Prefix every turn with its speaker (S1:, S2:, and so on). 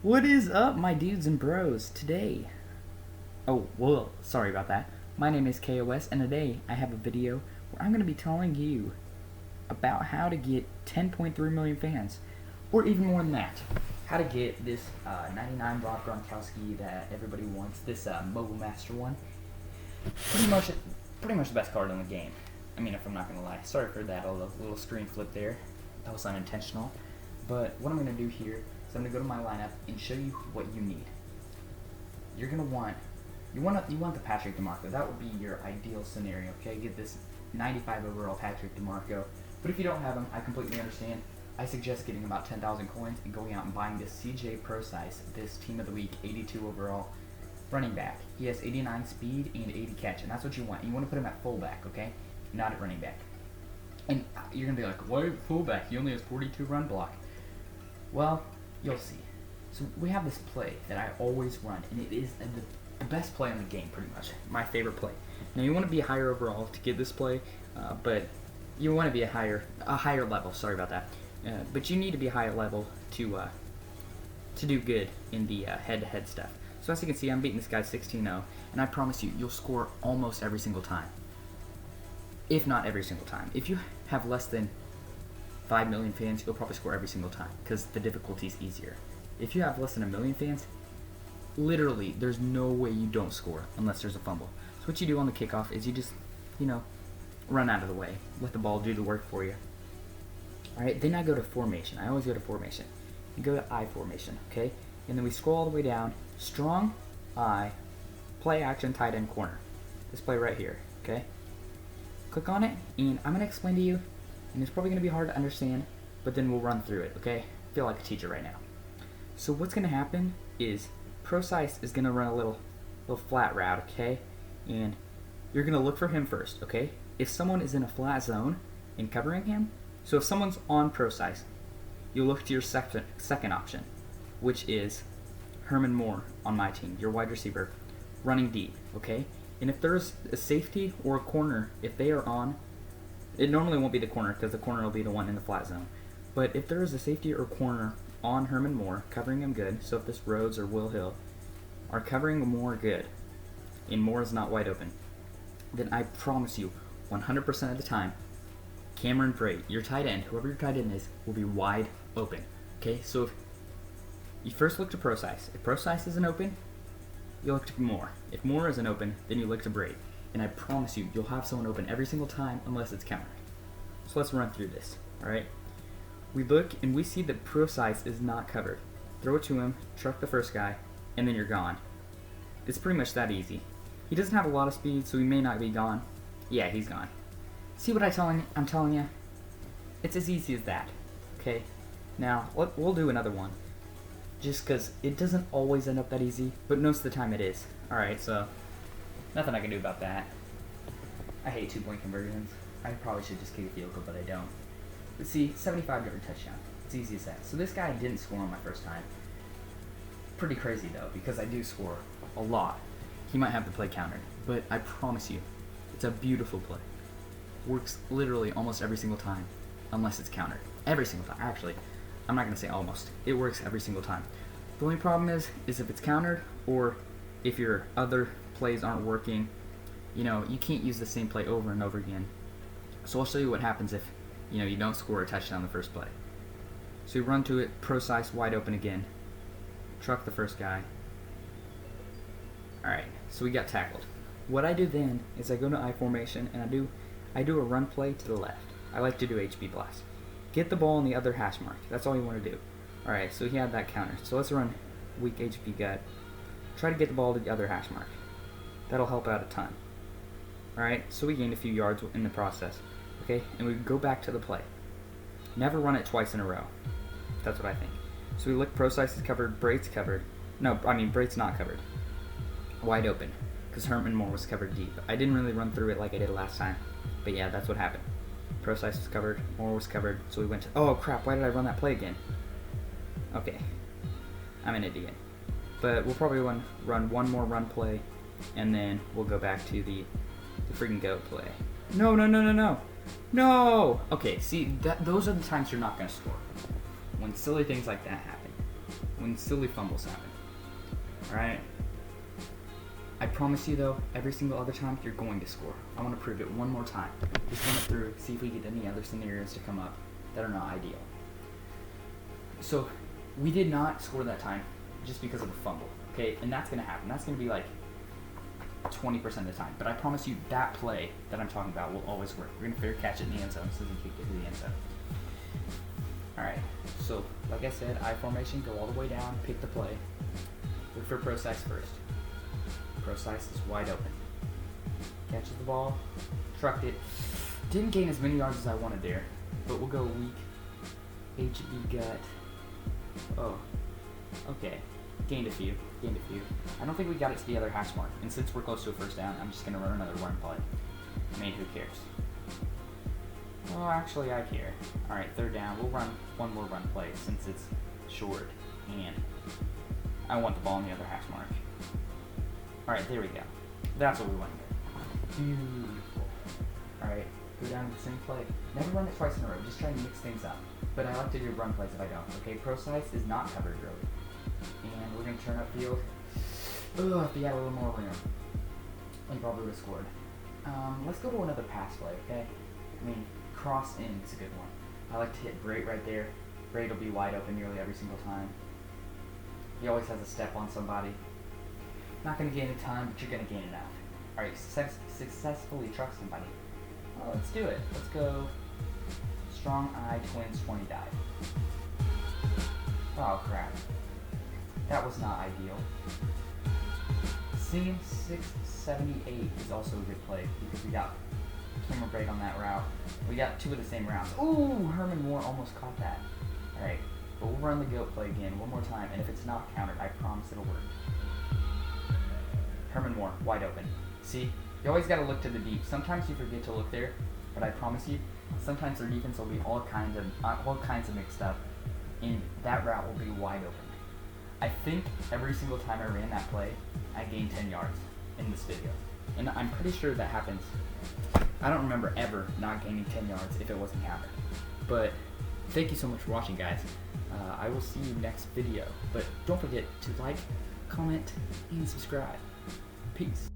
S1: What is up, my dudes and bros? Today, sorry about that. My name is KOS, and today I have a video where I'm going to be telling you about how to get 10.3 million fans, or even more than that. How to get this 99 Rob Gronkowski that everybody wants, this Mobile Master one. Pretty much the best card in the game. I mean, if I'm not going to lie. Sorry for that little screen flip there. That was unintentional. But what I'm going to do here is I'm going to go to my lineup and show you what you need. You're going to want, you want the Patrick DeMarco. That would be your ideal scenario, okay? Get this 95 overall Patrick DeMarco. But if you don't have him, I completely understand. I suggest getting about 10,000 coins and going out and buying this CJ Pro Size, this Team of the Week, 82 overall running back. He has 89 speed and 80 catch, and that's what you want. You want to put him at fullback, okay? Not at running back. And you're going to be like, why fullback? He only has 42 run block. Well, you'll see. So we have this play that I always run, and it is the best play in the game, pretty much. My favorite play. Now, you want to be higher overall to get this play, but you want to be a higher level. Sorry about that. But you need to be a higher level to do good in the head-to-head stuff. So as you can see, I'm beating this guy 16-0, and I promise you, you'll score almost every single time. If not every single time. If you have less than 5 million fans, you'll probably score every single time, because the difficulty is easier. If you have less than 1 million fans, literally, there's no way you don't score unless there's a fumble. So what you do on the kickoff is you just, run out of the way. Let the ball do the work for you. Alright, then I go to formation. I always go to formation. You go to I formation, okay? And then we scroll all the way down. Strong, I, play action, tight end, corner. This play right here, okay? Click on it, and I'm going to explain to you, and it's probably going to be hard to understand, but then we'll run through it, okay? I feel like a teacher right now. So what's going to happen is ProSize is going to run a little flat route, okay? And you're going to look for him first, okay? If someone is in a flat zone and covering him, so if someone's on ProSize, you look to your second option, which is Herman Moore on my team, your wide receiver, running deep, okay? And if there's a safety or a corner, if they are on, it normally won't be the corner because the corner will be the one in the flat zone. But if there is a safety or corner on Herman Moore, covering him good, so if this Rhodes or Will Hill are covering Moore good, and Moore is not wide open, then I promise you, 100% of the time, Cameron Brate, your tight end, whoever your tight end is, will be wide open. Okay, so if you first look to ProSize. If ProSize isn't open, you look to Moore. If Moore isn't open, then you look to Brate. And I promise you, you'll have someone open every single time unless it's countered. So let's run through this, alright? We look and we see that ProSize is not covered. Throw it to him, truck the first guy, and then you're gone. It's pretty much that easy. He doesn't have a lot of speed, so he may not be gone. Yeah, he's gone. See what I'm telling you? It's as easy as that, okay? Now, we'll do another one. Just because it doesn't always end up that easy, but most of the time it is. Alright, so nothing I can do about that. I hate 2-point conversions. I probably should just kick a field goal, but I don't. But see, 75-yard touchdown. It's easy as that. So this guy didn't score on my first time. Pretty crazy, though, because I do score a lot. He might have the play countered, but I promise you, it's a beautiful play. Works literally almost every single time, unless it's countered. Every single time. Actually, I'm not going to say almost. It works every single time. The only problem is if it's countered, or if your other plays aren't working, you can't use the same play over and over again. So I'll show you what happens if, you don't score a touchdown the first play. So you run to it, ProSize wide open again, truck the first guy. Alright, so we got tackled. What I do then is I go to I formation and I do a run play to the left. I like to do HB blast. Get the ball in the other hash mark. That's all you want to do. Alright, so he had that counter. So let's run weak HB gut. Try to get the ball to the other hash mark. That'll help out a ton. Alright, so we gained a few yards in the process. Okay, and we go back to the play. Never run it twice in a row. That's what I think. So we look, ProSize is covered, Brate's covered. No, I mean Brate's not covered. Wide open, because Herman Moore was covered deep. I didn't really run through it like I did last time. But yeah, that's what happened. ProSize was covered, Moore was covered, so we went to... Oh crap, why did I run that play again? Okay. I'm an idiot. But we'll probably run one more run play, and then we'll go back to the freaking goat play. No! No! Okay, see, those are the times you're not going to score. When silly things like that happen. when silly fumbles happen. Alright? I promise you though, every single other time you're going to score. I want to prove it one more time. Just run it through, see if we get any other scenarios to come up that are not ideal. So, we did not score that time just because of a fumble. Okay, and that's going to happen. That's going to be like 20% of the time. But I promise you that play that I'm talking about will always work. We're going to fair catch it in the end zone since he kicked it to the end zone. Alright, so like I said, I formation, go all the way down, pick the play. Look for Pro Size first. Pro Size is wide open. Catches the ball, trucked it. Didn't gain as many yards as I wanted there, but we'll go weak. HB gut. Oh, okay. Gained a few. I don't think we got it to the other hash mark, and since we're close to a first down, I'm just going to run another run play. I mean, who cares? Well, actually, I care. Alright, third down. We'll run one more run play since it's short, and I want the ball on the other hash mark. Alright, there we go. That's what we want here. Beautiful. Alright, go down to the same play. Never run it twice in a row. Just try to mix things up. But I like to do run plays if I don't. Okay, Pro Size is not covered really. And we're going to turn upfield. Ugh, if he had a little more room, he probably would have scored. Let's go to another pass play, okay? I mean, cross in is a good one. I like to hit Brait right there. Brait will be wide open nearly every single time. He always has a step on somebody. Not going to gain a ton, but you're going to gain enough. Alright, successfully truck somebody. Oh, let's do it. Let's go strong eye twins 20 dive. Oh crap. That was not ideal. Seam 678 is also a good play because we got Cameron Brait on that route. We got two of the same routes. Ooh, Herman Moore almost caught that. Alright, but we'll run the goat play again one more time, and if it's not countered, I promise it'll work. Herman Moore, wide open. See, you always got to look to the deep. Sometimes you forget to look there, but I promise you, sometimes their defense will be all kinds of mixed up, and that route will be wide open. I think every single time I ran that play, I gained 10 yards in this video, and I'm pretty sure that happens. I don't remember ever not gaining 10 yards if it wasn't counted. But thank you so much for watching, guys. I will see you next video, but don't forget to like, comment, and subscribe. Peace.